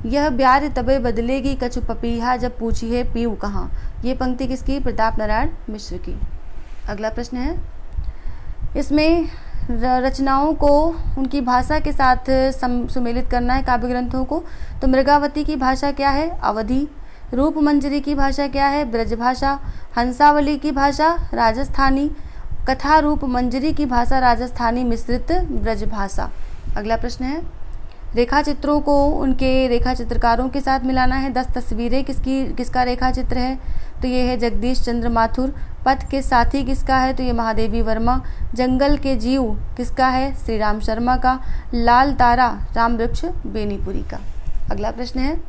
यह ब्यार तबे बदलेगी कछु पपीहा जब पूछी है पीऊ कहाँ। ये पंक्ति किसकी? प्रताप नारायण मिश्र की। अगला प्रश्न है, इसमें रचनाओं को उनकी भाषा के साथ सुमेलित करना है, काव्य ग्रंथों को। तो मृगावती की भाषा क्या है? अवधी। रूपमंजरी की भाषा क्या है? ब्रजभाषा। हंसावली की भाषा राजस्थानी। कथा रूपमंजरी की भाषा राजस्थानी मिश्रित ब्रजभाषा। अगला प्रश्न है, रेखा चित्रों को उनके रेखा चित्रकारों के साथ मिलाना है। 10 तस्वीरें किसका रेखा चित्र है? तो ये है जगदीश चंद्र माथुर। पथ के साथी किसका है? तो ये महादेवी वर्मा। जंगल के जीव किसका है? श्री राम शर्मा का। लाल तारा रामवृक्ष बेनीपुरी का। अगला प्रश्न है,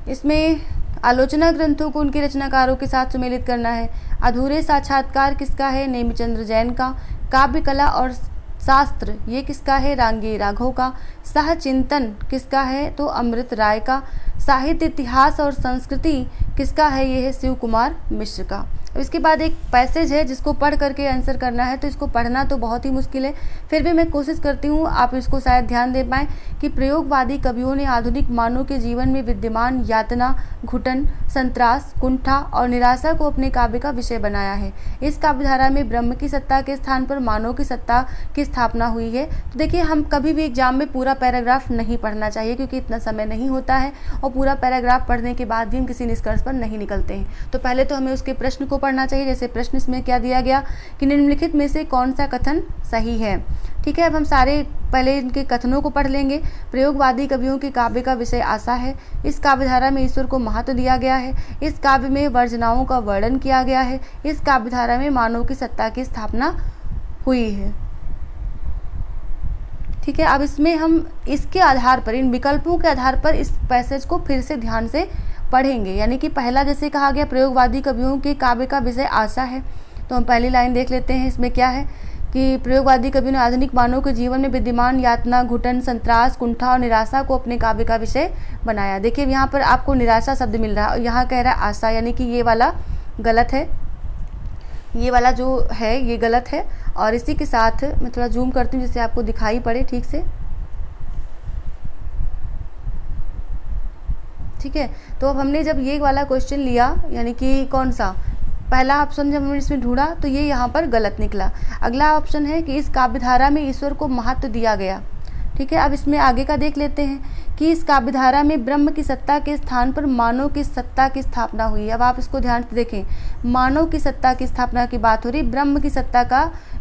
इसमें आलोचना ग्रंथों को उनके रचनाकारों के साथ सुमेलित करना है। अधूरे साक्षात्कार किसका है? नेमिचंद्र जैन का। काव्य कला और शास्त्र ये किसका है? रांगे राघव का। सहचिंतन किसका है? तो अमृत राय का। साहित्य इतिहास और संस्कृति किसका है? ये है शिव कुमार मिश्र का। अब इसके बाद एक पैसेज है जिसको पढ़ करके आंसर करना है, तो इसको पढ़ना तो बहुत ही मुश्किल है, फिर भी मैं कोशिश करती हूँ आप इसको शायद ध्यान दे पाएँ कि प्रयोगवादी कवियों ने आधुनिक मानव के जीवन में विद्यमान यातना, घुटन, संत्रास, कुंठा और निराशा को अपने काव्य का विषय बनाया है। इस काव्यधारा में ब्रह्म की सत्ता के स्थान पर मानव की सत्ता की स्थापना हुई है। तो देखिए, हम कभी भी एग्जाम में पूरा पैराग्राफ नहीं पढ़ना चाहिए क्योंकि इतना समय नहीं होता है, और पूरा पैराग्राफ पढ़ने के बाद भी हम किसी निष्कर्ष पर नहीं निकलते हैं। तो पहले तो हमें उसके प्रश्न को पढ़ना चाहिए। जैसे प्रश्न इसमें क्या दिया गया कि निम्नलिखित में से कौन सा कथन सही है। ठीक है, अब हम सारे पहले इनके कथनों को पढ़ लेंगे। प्रयोगवादी कवियों के काव्य का विषय आशा है। इस काव्यधारा में ईश्वर को महत्व दिया गया है। इस काव्य में वर्जनाओं का वर्णन किया गया है। इस काव्यधारा में मानव की सत्ता की स्थापना हुई है। ठीक है, अब इसमें हम इसके आधार पर, इन विकल्पों के आधार पर इस पैसेज को फिर से ध्यान से पढ़ेंगे। यानी कि पहला जैसे कहा गया प्रयोगवादी कवियों के काव्य का विषय आशा है, तो हम पहली लाइन देख लेते हैं। इसमें क्या है कि प्रयोगवादी कवियों ने आधुनिक मानव के जीवन में विद्यमान यातना, घुटन, संत्रास, कुंठा और निराशा को अपने काव्य का विषय बनाया। देखिए, यहाँ पर आपको निराशा शब्द मिल रहा है और यहाँ कह रहा है आशा, यानी कि ये वाला गलत है। ये वाला जो है ये गलत है। और इसी के साथ मैं थोड़ा जूम करती हूँ जिससे आपको दिखाई पड़े ठीक से। ठीक है, तो अब हमने जब ये वाला क्वेश्चन लिया, यानी कि कौन सा पहला ऑप्शन जब हमने इसमें ढूंढा तो ये यहाँ पर गलत निकला। अगला ऑप्शन है कि इस काव्यधारा में ईश्वर को महत्व दिया गया। ठीक है, अब इसमें आगे का देख लेते हैं कि इस काव्यधारा में ब्रह्म की सत्ता के स्थान पर मानव की सत्ता की स्थापना हुई। अब आप इसको ध्यान से देखें, मानव की सत्ता की स्थापना की बात हो रही, ब्रह्म की सत्ता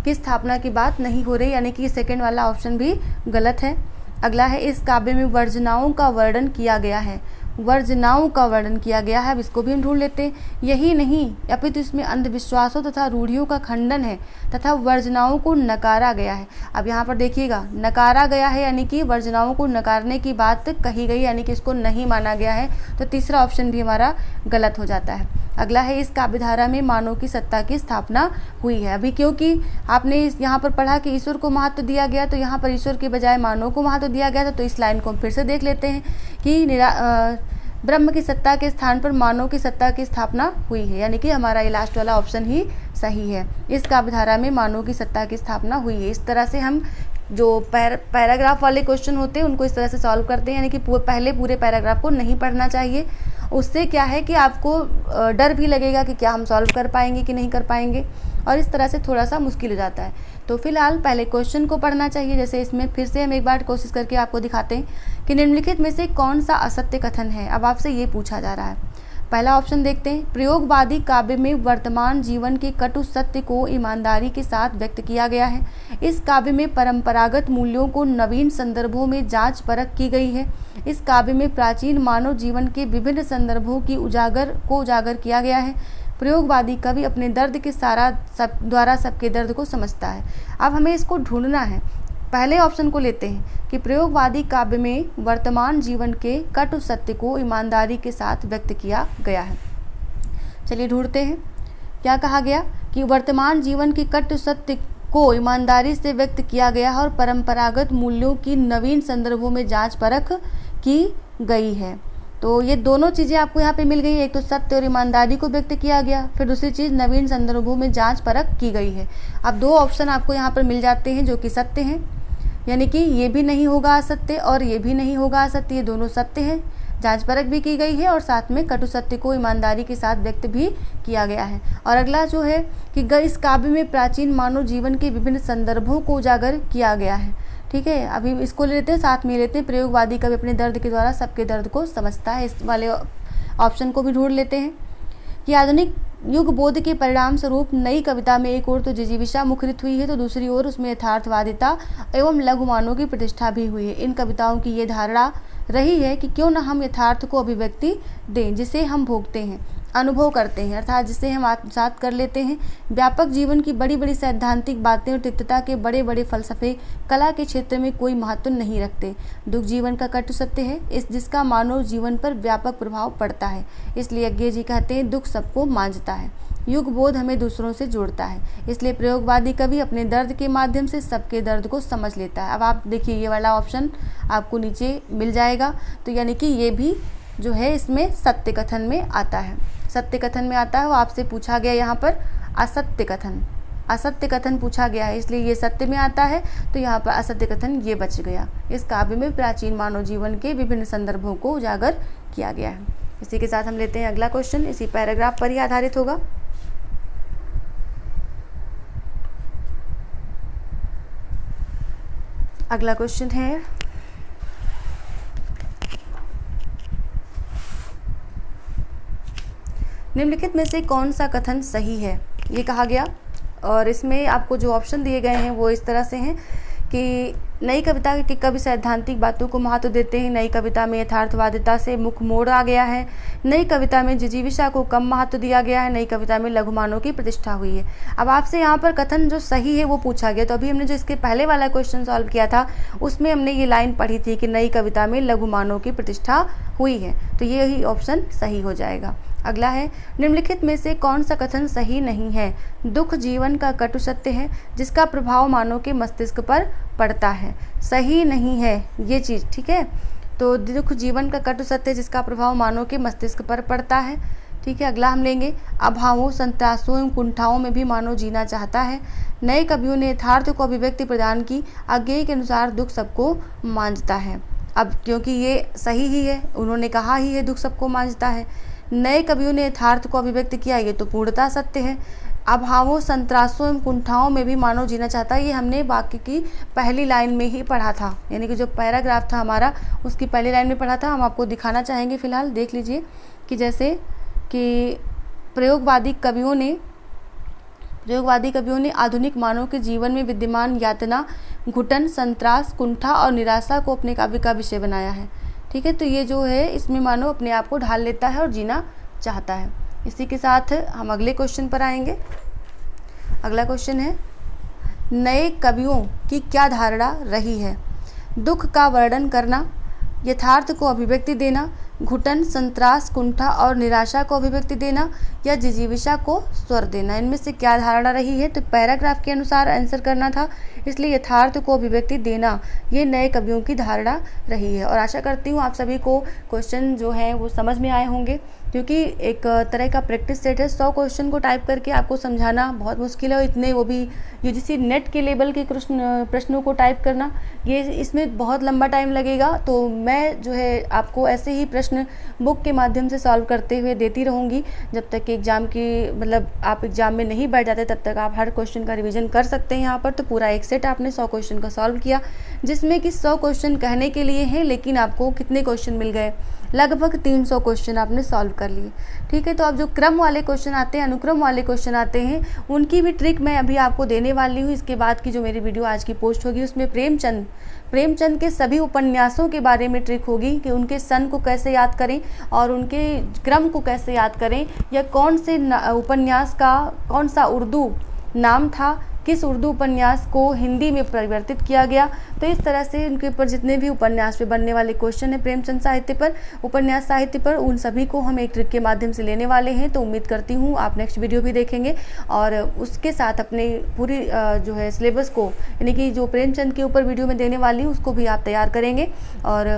की स्थापना की बात नहीं हो रही, यानी कि सेकंड वाला ऑप्शन भी गलत है। अगला है इस काव्य में वर्जनाओं का वर्णन किया गया है। वर्जनाओं का वर्णन किया गया है, अब इसको भी हम ढूंढ लेते हैं। यही नहीं, अपितु इसमें अंधविश्वासों तथा रूढ़ियों का खंडन है तथा वर्जनाओं को नकारा गया है। अब यहाँ पर देखिएगा, नकारा गया है यानी कि वर्जनाओं को नकारने की बात कही गई, यानी कि इसको नहीं माना गया है। तो तीसरा ऑप्शन भी हमारा गलत हो जाता है। अगला है इस काव्यधारा में मानव की सत्ता की स्थापना हुई है। अभी क्योंकि आपने यहाँ पर पढ़ा कि ईश्वर को महत्व दिया गया, तो यहाँ पर ईश्वर के बजाय मानव को महत्व दिया गया था। तो इस लाइन को हम फिर से देख लेते हैं कि ब्रह्म की सत्ता के स्थान पर मानव की सत्ता की स्थापना हुई है, यानी कि हमारा ये लास्ट वाला ऑप्शन ही सही है। इस काव्यधारा में मानव की सत्ता की स्थापना हुई है। इस तरह से हम जो पैराग्राफ वाले क्वेश्चन होते हैं उनको इस तरह से सॉल्व करते हैं, यानी कि पहले पूरे पैराग्राफ को नहीं पढ़ना चाहिए। उससे क्या है कि आपको डर भी लगेगा कि क्या हम सॉल्व कर पाएंगे कि नहीं कर पाएंगे, और इस तरह से थोड़ा सा मुश्किल हो जाता है। तो फिलहाल पहले क्वेश्चन को पढ़ना चाहिए। जैसे इसमें फिर से हम एक बार कोशिश करके आपको दिखाते हैं कि निम्नलिखित में से कौन सा असत्य कथन है। अब आपसे ये पूछा जा रहा है। पहला ऑप्शन देखते हैं, प्रयोगवादी काव्य में वर्तमान जीवन के कटु सत्य को ईमानदारी के साथ व्यक्त किया गया है। इस काव्य में परंपरागत मूल्यों को नवीन संदर्भों में जांच परख की गई है। इस काव्य में प्राचीन मानव जीवन के विभिन्न संदर्भों की उजागर किया गया है। प्रयोगवादी कवि अपने दर्द के द्वारा सबके दर्द को समझता है। अब हमें इसको ढूंढना है। पहले ऑप्शन को लेते हैं कि प्रयोगवादी काव्य में वर्तमान जीवन के कटु सत्य को ईमानदारी के साथ व्यक्त किया गया है। चलिए ढूंढते हैं। क्या कहा गया कि वर्तमान जीवन के कटु सत्य को ईमानदारी से व्यक्त किया गया है और परंपरागत मूल्यों की नवीन संदर्भों में जांच परख की गई है। तो ये दोनों चीज़ें आपको यहाँ पे मिल गई। एक तो सत्य और ईमानदारी को व्यक्त किया गया, फिर दूसरी चीज़ नवीन संदर्भों में जांच परख की गई है। अब दो ऑप्शन आपको यहाँ पर मिल जाते हैं जो कि सत्य हैं। यानी कि ये भी नहीं होगा असत्य और ये भी नहीं होगा असत्य, ये दोनों सत्य हैं। जांच परख भी की गई है और साथ में कटु सत्य को ईमानदारी के साथ व्यक्त भी किया गया है। और अगला जो है कि इस काव्य में प्राचीन मानव जीवन के विभिन्न संदर्भों को उजागर किया गया है। ठीक है, अभी इसको ले लेते हैं, साथ में लेते हैं प्रयोगवादी कवि अपने दर्द के द्वारा सबके दर्द को समझता है। इस वाले ऑप्शन को भी ढूंढ लेते हैं कि आधुनिक युग बोध के परिणाम स्वरूप नई कविता में एक ओर तो जिजीविषा मुखरित हुई है तो दूसरी ओर उसमें यथार्थवादिता एवं लघुमानों की प्रतिष्ठा भी हुई है। इन कविताओं की ये धारणा रही है कि क्यों न हम यथार्थ को अभिव्यक्ति दें जिसे हम भोगते हैं, अनुभव करते हैं, अर्थात जिसे हम आत्मसात कर लेते हैं। व्यापक जीवन की बड़ी बड़ी सैद्धांतिक बातें और तिक्तता के बड़े बड़े फलसफे कला के क्षेत्र में कोई महत्व नहीं रखते। दुख जीवन का कटु सत्य है, जिसका मानव जीवन पर व्यापक प्रभाव पड़ता है। इसलिए यज्ञ जी कहते हैं दुख सबको मांझता है, युग बोध हमें दूसरों से जोड़ता है। इसलिए प्रयोगवादी कवि अपने दर्द के माध्यम से सबके दर्द को समझ लेता है। अब आप देखिए ये वाला ऑप्शन आपको नीचे मिल जाएगा, तो यानी कि ये भी जो है इसमें सत्य कथन में आता है, सत्य कथन में आता है। वो आपसे पूछा गया यहाँ पर असत्य कथन पूछा गया है, इसलिए ये सत्य में आता है, तो यहाँ पर असत्य कथन ये बच गया। इस काव्य में प्राचीन मानव जीवन के विभिन्न संदर्भों को उजागर किया गया है। इसी के साथ हम लेते हैं अगला क्वेश्चन, इसी पैराग्राफ पर ही आधारित होगा। अगला क्वेश्चन है निम्नलिखित में से कौन सा कथन सही है, ये कहा गया। और इसमें आपको जो ऑप्शन दिए गए हैं वो इस तरह से हैं कि नई कविता के कवि सैद्धांतिक बातों को महत्व देते हैं, नई कविता में यथार्थवादिता से मुख मोड़ आ गया है, नई कविता में जिजीविषा को कम महत्व दिया गया है, नई कविता में लघुमानों की प्रतिष्ठा हुई है। अब आपसे यहाँ पर कथन जो सही है वो पूछा गया, तो अभी हमने जो इसके पहले वाला क्वेश्चन सॉल्व किया था उसमें हमने ये लाइन पढ़ी थी कि नई कविता में लघुमानों की प्रतिष्ठा हुई है, तो यही ऑप्शन सही हो जाएगा। अगला है निम्नलिखित में से कौन सा कथन सही नहीं है। दुख जीवन का कटु सत्य है जिसका प्रभाव मानव के मस्तिष्क पर पड़ता है। सही नहीं है ये चीज़, ठीक है। तो दुख जीवन का कटु सत्य जिसका प्रभाव मानव के मस्तिष्क पर पड़ता है, ठीक है। अगला हम लेंगे अभावों, संत्रासों एवं कुंठाओं में भी मानव जीना चाहता है। नए कवियों ने यथार्थ को अभिव्यक्ति प्रदान की, अज्ञेय के अनुसार दुख सबको मांझता है। अब क्योंकि ये सही ही है, उन्होंने कहा ही है दुख सबको मांझता है, नए कवियों ने यथार्थ को अभिव्यक्त किया, ये तो पूर्णतः सत्य है। अभावों, संत्रासों एवं कुंठाओं में भी मानव जीना चाहता है, ये हमने वाक्य की पहली लाइन में ही पढ़ा था, यानी कि जो पैराग्राफ था हमारा उसकी पहली लाइन में पढ़ा था। हम आपको दिखाना चाहेंगे, फिलहाल देख लीजिए कि जैसे कि प्रयोगवादी कवियों ने आधुनिक मानव के जीवन में विद्यमान यातना, घुटन, संत्रास, कुंठा और निराशा को अपने काव्य का विषय बनाया है, ठीक है। तो ये जो है इसमें मानव अपने आप को ढाल लेता है और जीना चाहता है। इसी के साथ हम अगले क्वेश्चन पर आएंगे। अगला क्वेश्चन है नए कवियों की क्या धारणा रही है। दुख का वर्णन करना, यथार्थ को अभिव्यक्ति देना, घुटन, संत्रास, कुंठा और निराशा को अभिव्यक्ति देना या जिजीविषा को स्वर देना, इनमें से क्या धारणा रही है। तो पैराग्राफ के अनुसार आंसर करना था, इसलिए यथार्थ को अभिव्यक्ति देना ये नए कवियों की धारणा रही है। और आशा करती हूँ आप सभी को क्वेश्चन जो है वो समझ में आए होंगे, क्योंकि एक तरह का प्रैक्टिस सेट है। 100 क्वेश्चन को टाइप करके आपको समझाना बहुत मुश्किल है, इतने वो भी यूजीसी नेट के लेवल के प्रश्नों को टाइप करना, ये इसमें बहुत लंबा टाइम लगेगा। तो मैं जो है आपको ऐसे ही प्रश्न बुक के माध्यम से सॉल्व करते हुए देती रहूँगी जब तक कि एग्ज़ाम की मतलब आप एग्ज़ाम में नहीं बैठ जाते, तब तक आप हर क्वेश्चन का रिवीजन कर सकते हैं यहाँ पर। तो पूरा एक सेट आपने 100 क्वेश्चन का सॉल्व किया, जिसमें कि 100 क्वेश्चन कहने के लिए हैं, लेकिन आपको कितने क्वेश्चन मिल गए, लगभग 300 क्वेश्चन आपने सॉल्व कर लिए, ठीक है। तो अब जो क्रम वाले क्वेश्चन आते हैं, अनुक्रम वाले क्वेश्चन आते हैं, उनकी भी ट्रिक मैं अभी आपको देने वाली हूँ। इसके बाद की जो मेरी वीडियो आज की पोस्ट होगी उसमें प्रेमचंद के सभी उपन्यासों के बारे में ट्रिक होगी कि उनके सन को कैसे याद करें और उनके क्रम को कैसे याद करें, या कौन से उपन्यास का कौन सा उर्दू नाम था, किस उर्दू उपन्यास को हिंदी में परिवर्तित किया गया। तो इस तरह से उनके ऊपर जितने भी उपन्यास पे बनने वाले क्वेश्चन हैं प्रेमचंद साहित्य पर, उपन्यास साहित्य पर, उन सभी को हम एक ट्रिक के माध्यम से लेने वाले हैं। तो उम्मीद करती हूँ आप नेक्स्ट वीडियो भी देखेंगे और उसके साथ अपने पूरी जो है सिलेबस को, यानी कि जो प्रेमचंद के ऊपर वीडियो में देने वाली हूँ उसको भी आप तैयार करेंगे। और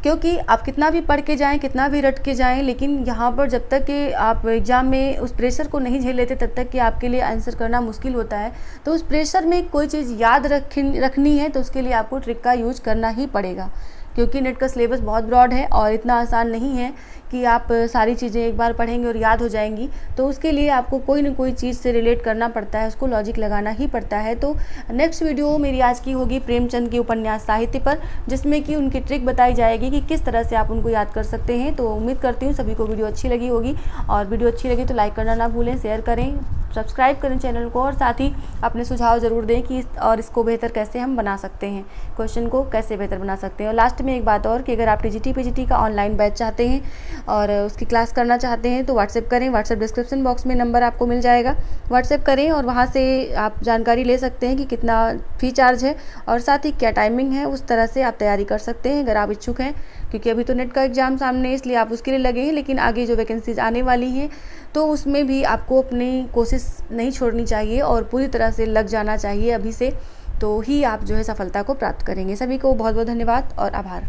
क्योंकि आप कितना भी पढ़ के जाएं, कितना भी रट के जाएं, लेकिन यहाँ पर जब तक कि आप एग्ज़ाम में उस प्रेशर को नहीं झेल लेते तब तक कि आपके लिए आंसर करना मुश्किल होता है। तो उस प्रेशर में कोई चीज़ याद रखनी है तो उसके लिए आपको ट्रिक का यूज करना ही पड़ेगा, क्योंकि नेट का सिलेबस बहुत ब्रॉड है और इतना आसान नहीं है कि आप सारी चीज़ें एक बार पढ़ेंगे और याद हो जाएंगी। तो उसके लिए आपको कोई ना कोई चीज़ से रिलेट करना पड़ता है, उसको लॉजिक लगाना ही पड़ता है। तो नेक्स्ट वीडियो मेरी आज की होगी प्रेमचंद के उपन्यास साहित्य पर, जिसमें कि उनकी ट्रिक बताई जाएगी कि किस तरह से आप उनको याद कर सकते हैं। तो उम्मीद करती हूँ सभी को वीडियो अच्छी लगी होगी, और वीडियो अच्छी लगी तो लाइक करना ना भूलें, शेयर करें, सब्सक्राइब करें चैनल को, और साथ ही अपने सुझाव ज़रूर दें कि इसको बेहतर कैसे हम बना सकते हैं, क्वेश्चन को कैसे बेहतर बना सकते हैं। और लास्ट में एक बात और कि अगर आप टीजीटी पीजीटी का ऑनलाइन बैच चाहते हैं और उसकी क्लास करना चाहते हैं तो व्हाट्सएप करें। व्हाट्सएप डिस्क्रिप्शन बॉक्स में नंबर आपको मिल जाएगा, व्हाट्सएप करें और वहाँ से आप जानकारी ले सकते हैं कि कितना फ़ी चार्ज है और साथ ही क्या टाइमिंग है। उस तरह से आप तैयारी कर सकते हैं अगर आप इच्छुक हैं, क्योंकि अभी तो नेट का एग्ज़ाम सामने है इसलिए आप उसके लिए लगे हैं, लेकिन आगे जो वैकेंसीज आने वाली हैं तो उसमें भी आपको अपनी कोशिश नहीं छोड़नी चाहिए और पूरी तरह से लग जाना चाहिए अभी से, तो ही आप जो है सफलता को प्राप्त करेंगे। सभी को बहुत बहुत धन्यवाद और आभार।